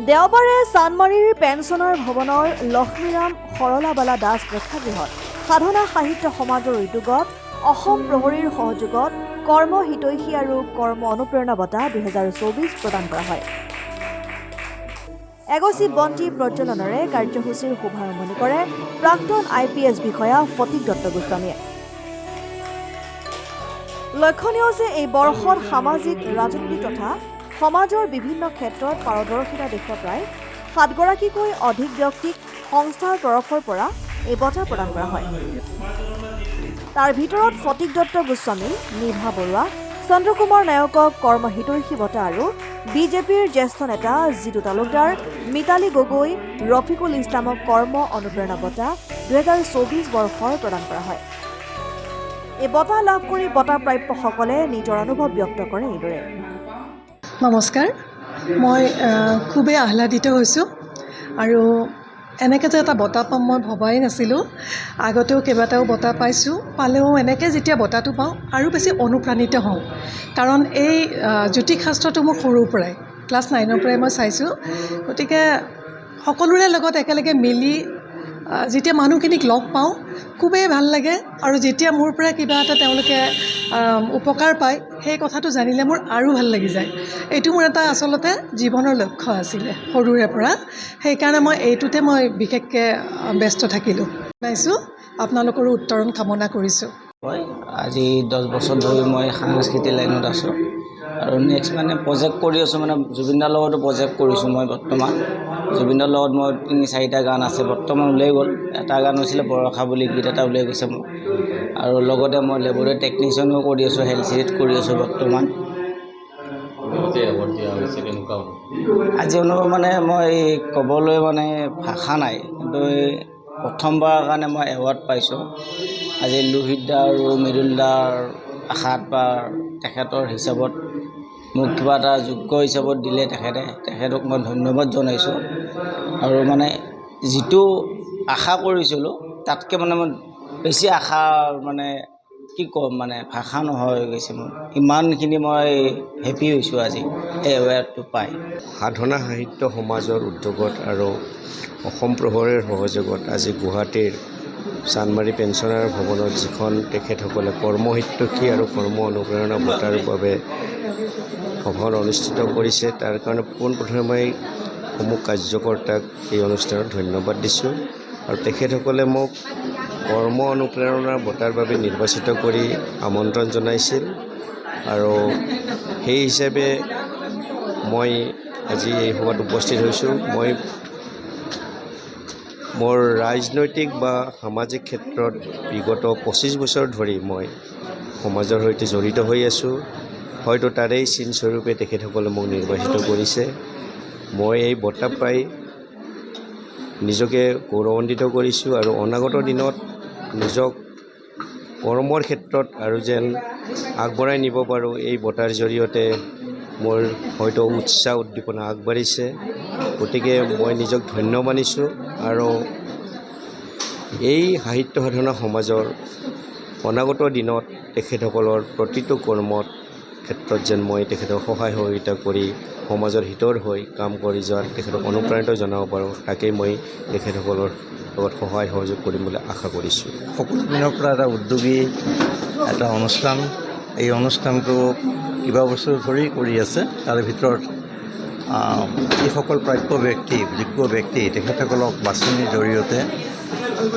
দেওবাৰে চানমাৰীৰ পেঞ্চনাৰ ভৱনৰ লক্ষ্মীৰাম সৰলাবালা দাস প্ৰেক্ষাগৃহত সাধনা সাহিত্য সমাজৰ উদ্যোগত অসম প্ৰহৰীৰ সহযোগত কৰ্ম হিতৈষী আৰু কৰ্ম অনুপ্ৰেৰণা বঁটা 2024 প্ৰদান কৰা হয়। এগছি বন্তি প্ৰজ্বলনেৰে কাৰ্যসূচীৰ শুভাৰম্ভণি কৰে প্ৰাক্তন IPS বিষয়া ফটিক দত্ত গোস্বামীয়ে। লক্ষণীয় যে এই বৰ্ষত সামাজিক ৰাজনীতি তথা সমাজৰ বিভিন্ন ক্ষেত্ৰত পাৰদৰ্শিতা দেখুওৱা প্ৰায় 7 গৰাকীকৈ অধিক ব্যক্তিক সংস্থাৰ তৰফৰ পৰা এই বঁটা প্ৰদান কৰা হয়। তাৰ ভিতৰত ফটিক দত্ত গোস্বামী, নিভা বৰুৱা, চন্দ্ৰকুমাৰ নায়কক কৰ্ম হিতৈষী বঁটা আৰু বিজেপিৰ জ্যেষ্ঠ নেতা জিতু তালুকদাৰ, মিতালী গগৈ, ৰফিকুল ইছলামক কৰ্ম অনুপ্ৰেৰণা বঁটা 2024 বৰ্ষৰ প্ৰদান কৰা হয়। এই বঁটা লাভ কৰি বঁটা প্ৰাপ্যসকলে নিজৰ অনুভৱ ব্যক্ত কৰে এইদৰে। নমস্কাৰ, মই খুবেই আহ্লাদিত হৈছোঁ আৰু এনেকৈ যে এটা বঁটা পাম মই ভবাই নাছিলোঁ। আগতেও কেইবাটাও বঁটা পালেও এনেকৈ যেতিয়া বঁটাটো পাওঁ আৰু বেছি অনুপ্ৰাণিত হওঁ, কাৰণ এই জ্যোতিষশাস্ত্ৰটো মোৰ সৰুৰ পৰাই ক্লাছ 9ৰ পৰাই মই চাইছোঁ। গতিকে সকলোৰে লগত একেলগে মিলি যেতিয়া মানুহখিনিক লগ পাওঁ খুবেই ভাল লাগে আৰু যেতিয়া মোৰ পৰা কিবা এটা তেওঁলোকে উপকাৰ পায় সেই কথাটো জানিলে মোৰ আৰু ভাল লাগি যায়। এইটো মোৰ এটা আচলতে জীৱনৰ লক্ষ্য আছিলে সৰুৰে পৰা, সেইকাৰণে মই এইটোতে মই বিশেষকৈ ব্যস্ত থাকিলোঁ। পাইছোঁ, আপোনালোকৰো উত্তৰণ কামনা কৰিছোঁ। হয়, আজি 10 বছৰ ধৰি মই সাংস্কৃতিক লাইনত আছোঁ আৰু নেক্সট মানে প্ৰজেক্ট কৰি আছোঁ, মানে জুবিনদাৰ লগতো প্ৰজেক্ট কৰিছোঁ মই বৰ্তমান। জুবিনদাৰ লগত মই 3-4টা গান আছে, বৰ্তমান ওলাই গ'ল। এটা গান হৈছিলে বৰষা বুলি গীত এটা ওলাই গৈছে মোৰ, আৰু লগতে মই লেবৰেটৰী টেকনিচিয়ানো কৰি আছোঁ, হেল্থ চিটিত কৰি আছোঁ বৰ্তমান। আজি অনুভৱ মানে মই ক'বলৈ মানে ভাষা নাই, কিন্তু প্ৰথমবাৰৰ কাৰণে মই এৱাৰ্ড পাইছোঁ। আজি লোহিত দা আৰু মৃদুল দাৰ আশাত বা তেখেতৰ হিচাপত মোক কিবা এটা যোগ্য হিচাপত দিলে তেখেতক মই ধন্যবাদ জনাইছোঁ। আৰু মানে যিটো আশা কৰিছিলোঁ তাতকৈ মানে মই বেছি আশা মানে কি ক'ম, মানে ভাষা নোহোৱা হৈ গৈছে মোৰ। ইমানখিনি মই হেপী হৈছোঁ আজি এই এৱাৰ্ডটো পাই। সাধনা সাহিত্য সমাজৰ উদ্যোগত আৰু অসম প্ৰহৰীৰ সহযোগত আজি গুৱাহাটীৰ চানমাৰী পেঞ্চনাৰ ভৱনত যিখন তেখেতসকলে কৰ্ম হিতৈষী আৰু কৰ্ম অনুপ্ৰেৰণা বঁটাৰ বাবে সভাখন অনুষ্ঠিত কৰিছে, তাৰ কাৰণে পোনপ্ৰথমে মই সমূহ কাৰ্যকৰ্তাক এই অনুষ্ঠানত ধন্যবাদ দিছোঁ। আৰু তেখেতসকলে মোক কৰ্ম অনুপ্ৰেৰণা বঁটাৰ বাবে নিৰ্বাচিত কৰি আমন্ত্ৰণ জনাইছিল, আৰু সেই হিচাপে মই আজি এই সভাত উপস্থিত হৈছোঁ। মই মোৰ ৰাজনৈতিক বা সামাজিক ক্ষেত্ৰত বিগত 25 বছৰ ধৰি মই সমাজৰ সৈতে জড়িত হৈ আছোঁ। হয়তো তাৰেই চিনস্বৰূপে তেখেতসকলে মোক নিৰ্বাচিত কৰিছে। মই এই বঁটা পাই নিজকে গৌৰৱান্বিত কৰিছোঁ আৰু অনাগত দিনত নিজক কৰ্মৰ ক্ষেত্ৰত আৰু যেন আগবঢ়াই নিব পাৰোঁ। এই বঁটাৰ জৰিয়তে মোৰ হয়তো উৎসাহ উদ্দীপনা আগবাঢ়িছে, গতিকে মই নিজক ধন্য মানিছোঁ। আৰু এই সাহিত্য সাধনা সমাজৰ অনাগত দিনত তেখেতসকলৰ প্ৰতিটো কৰ্মত ক্ষেত্ৰত যেন মই তেখেতক সহায় সহযোগিতা কৰি সমাজৰ হিতৰ হৈ কাম কৰি যোৱাত তেখেতক অনুপ্ৰাণিত জনাব পাৰোঁ, তাকেই মই তেখেতসকলৰ লগত সহায় সহযোগ কৰিম বুলি আশা কৰিছোঁ। সকলো দিনৰ পৰা এটা উদ্যোগী এটা অনুষ্ঠান, এই অনুষ্ঠানটো কিবা বছৰ ধৰি কৰি আছে। তাৰে ভিতৰত যিসকল প্ৰাপ্য ব্যক্তি, যোগ্য ব্যক্তি, তেখেতসকলক বাছনিৰ জৰিয়তে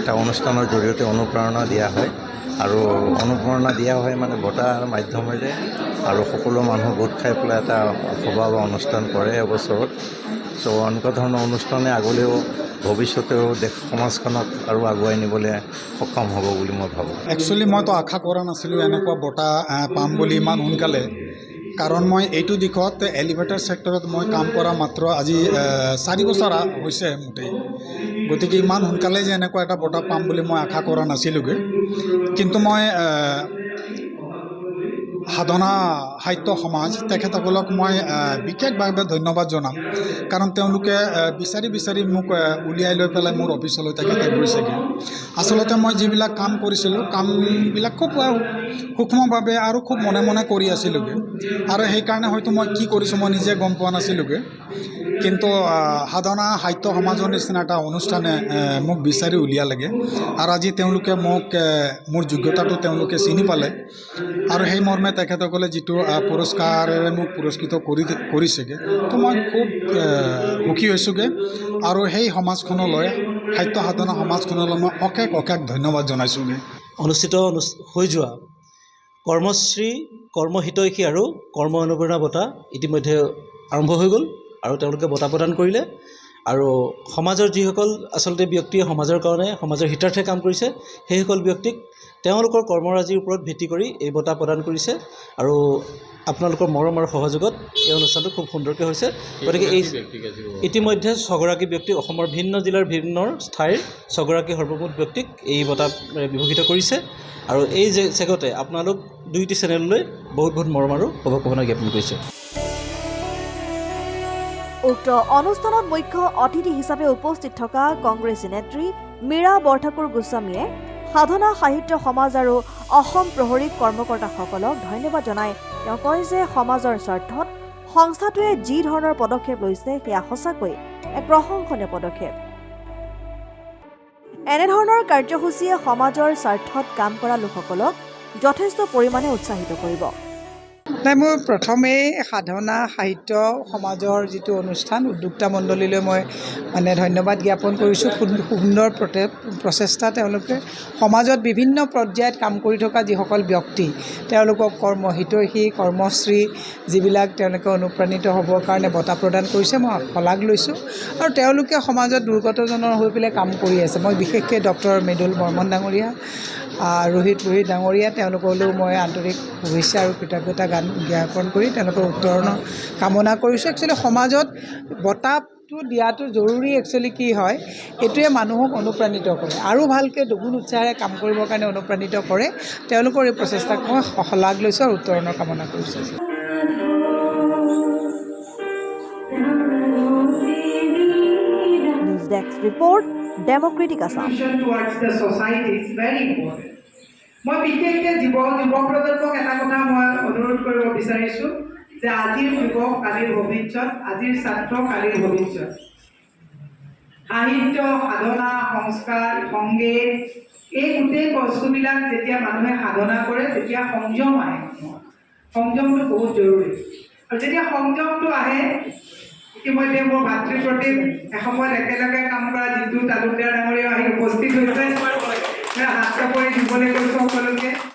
এটা অনুষ্ঠানৰ জৰিয়তে অনুপ্ৰেৰণা দিয়া হয়, আৰু অনুপ্ৰেৰণা দিয়া হয় মানে বঁটাৰ মাধ্যমেৰে, আৰু সকলো মানুহ গোট খাই পেলাই এটা সভা বা অনুষ্ঠান কৰে এবছৰত। চ' এনেকুৱা ধৰণৰ অনুষ্ঠানে আগলৈও ভৱিষ্যতেও সমাজখনক আৰু আগুৱাই নিবলৈ সক্ষম হ'ব বুলি মই ভাবোঁ। একচুৱেলি মইতো আশা কৰা নাছিলোঁ এনেকুৱা বঁটা পাম বুলি ইমান সোনকালে, কাৰণ মই এইটো দিশত এলিভেটৰ ছেক্টৰত মই কাম কৰা মাত্ৰ আজি 4 বছৰ হৈছে মুঠেই। গতিকে ইমান সোনকালে যে এনেকুৱা এটা বঁটা পাম বুলি মই আশা কৰা নাছিলোঁগৈ। কিন্তু মই সাধনা সাহিত্য সমাজ তেখেতসকলক মই বিশেষভাৱে ধন্যবাদ জনাম, কাৰণ তেওঁলোকে বিচাৰি মোক উলিয়াই লৈ পেলাই মোৰ অফিচলৈ তেখেতে গৈছেগৈ। আচলতে মই যিবিলাক কাম কৰিছিলোঁ কামবিলাক খুব সূক্ষ্মভাৱে আৰু খুব মনে মনে কৰি আছিলোঁগৈ আৰু সেইকাৰণে হয়তো মই কি কৰিছোঁ মই নিজে গম পোৱা নাছিলোঁগৈ কিন্তু সাধনা সাহিত্য সমাজৰ নিচিনা এটা অনুষ্ঠানে মোক বিচাৰি উলিয়ালেগৈ আৰু আজি তেওঁলোকে মোক মোৰ যোগ্যতাটো তেওঁলোকে চিনি পালে আৰু সেই মৰ্মে তেখেতসকলে যিটো পুৰস্কাৰেৰে মোক পুৰস্কৃত কৰিছেগৈ তো মই খুব সুখী হৈছোঁগৈ আৰু সেই সমাজখনলৈ সাহিত্য সাধনা সমাজখনলৈ মই অশেষ অশেষ ধন্যবাদ জনাইছোঁগৈ। অনুষ্ঠিত হৈ যোৱা কৰ্মশ্ৰী কৰ্মহিতৈষী আৰু কৰ্ম অনুপ্ৰেৰণা বঁটা ইতিমধ্যে আৰম্ভ হৈ গ'ল আৰু তেওঁলোকে বঁটা প্ৰদান কৰিলে আৰু সমাজৰ যিসকল আচলতে ব্যক্তিয়ে সমাজৰ কাৰণে সমাজৰ হিতাৰ্থে কাম কৰিছে সেইসকল ব্যক্তিক তেওঁলোকৰ কৰ্মৰাজিৰ ওপৰত ভিত্তি কৰি এই বঁটা প্ৰদান কৰিছে আৰু আপোনালোকৰ মৰম আৰু সহযোগত এই অনুষ্ঠানটো খুব সুন্দৰকৈ হৈছে। গতিকে এই ইতিমধ্যে 6গৰাকী ব্যক্তিক অসমৰ ভিন্ন জিলাৰ ভিন্ন ঠাইৰ 6গৰাকী সৰ্বমুঠ ব্যক্তিক এই বঁটা বিভূষিত কৰিছে আৰু এই চেগতে আপোনালোক 2টি চেনেললৈ বহুত বহুত মৰম আৰু শুভকামনা জ্ঞাপন কৰিছোঁ। উক্ত অনুষ্ঠানত মুখ্য অতিথি হিচাপে উপস্থিত থকা কংগ্ৰেছী নেত্ৰী মীৰা বৰঠাকুৰ গোস্বামীয়ে সাধনা সাহিত্য সমাজ আৰু অসম প্ৰহৰী কৰ্মকৰ্তাসকলক ধন্যবাদ জনাই তেওঁ কয় যে সমাজৰ স্বাৰ্থত সংস্থাটোৱে যি ধৰণৰ পদক্ষেপ লৈছে সেয়া সঁচাকৈ এক প্ৰশংসনীয় পদক্ষেপ। এনেধৰণৰ কাৰ্যসূচীয়ে সমাজৰ স্বাৰ্থত কাম কৰা লোকসকলক যথেষ্ট পৰিমাণে উৎসাহিত কৰিব। নাই মই প্ৰথমেই সাধনা সাহিত্য সমাজৰ যিটো অনুষ্ঠান উদ্যোক্তা মণ্ডলীলৈ মই ধন্যবাদ জ্ঞাপন কৰিছোঁ। সুন্দৰ প্ৰচেষ্টা তেওঁলোকে সমাজত বিভিন্ন পৰ্যায়ত কাম কৰি থকা যিসকল ব্যক্তি তেওঁলোকক কৰ্মহিতৈষী কৰ্মশ্ৰী যিবিলাক তেওঁলোকে অনুপ্ৰাণিত হ'বৰ কাৰণে বঁটা প্ৰদান কৰিছে মই শলাগ লৈছোঁ আৰু তেওঁলোকে সমাজত দুৰ্গতজনৰ হৈ পেলাই কাম কৰি আছে। মই বিশেষকৈ ডক্টৰ মৃদুল বৰ্মন ডাঙৰীয়া ৰোহিত ডাঙৰীয়া তেওঁলোকলৈও মই আন্তৰিক শুভেচ্ছা আৰু কৃতজ্ঞতা জ্ঞাপন কৰি তেওঁলোকৰ উত্তৰণৰ কামনা কৰিছোঁ। একচুৱেলি সমাজত বঁটাটো দিয়াটো জৰুৰী। একচুৱেলি কি হয় এইটোৱে মানুহক অনুপ্ৰাণিত কৰে আৰু ভালকৈ দুগুণ উৎসাহেৰে কাম কৰিবৰ কাৰণে অনুপ্ৰাণিত কৰে। তেওঁলোকৰ এই প্ৰচেষ্টাক মই শলাগ লৈছোঁ আৰু উত্তৰণৰ কামনা কৰিছোঁ। News desk report democratic Assam. মই বিশেষকৈ যুৱ প্ৰজন্মক এটা কথা মই অনুৰোধ কৰিব বিচাৰিছোঁ যে আজিৰ যুৱক কালিৰ ভৱিষ্যত, আজিৰ ছাত্ৰ কালিৰ ভৱিষ্যত। সাহিত্য সাধনা সংস্কাৰ সংগীত এই গোটেই বস্তুবিলাক যেতিয়া মানুহে সাধনা কৰে তেতিয়া সংযম আহে। সংযমটো বহুত জৰুৰী আৰু যেতিয়া সংযমটো আহে ইতিমধ্যে মোৰ ভাতৃপ্ৰতিম এসময়ত একেলগে কাম কৰা জিতু তালুকদাৰ ডাঙৰীয়া আহি উপস্থিত হৈছে। হাত চাপৰি দিবলৈ কৈছোঁ সকলোকে।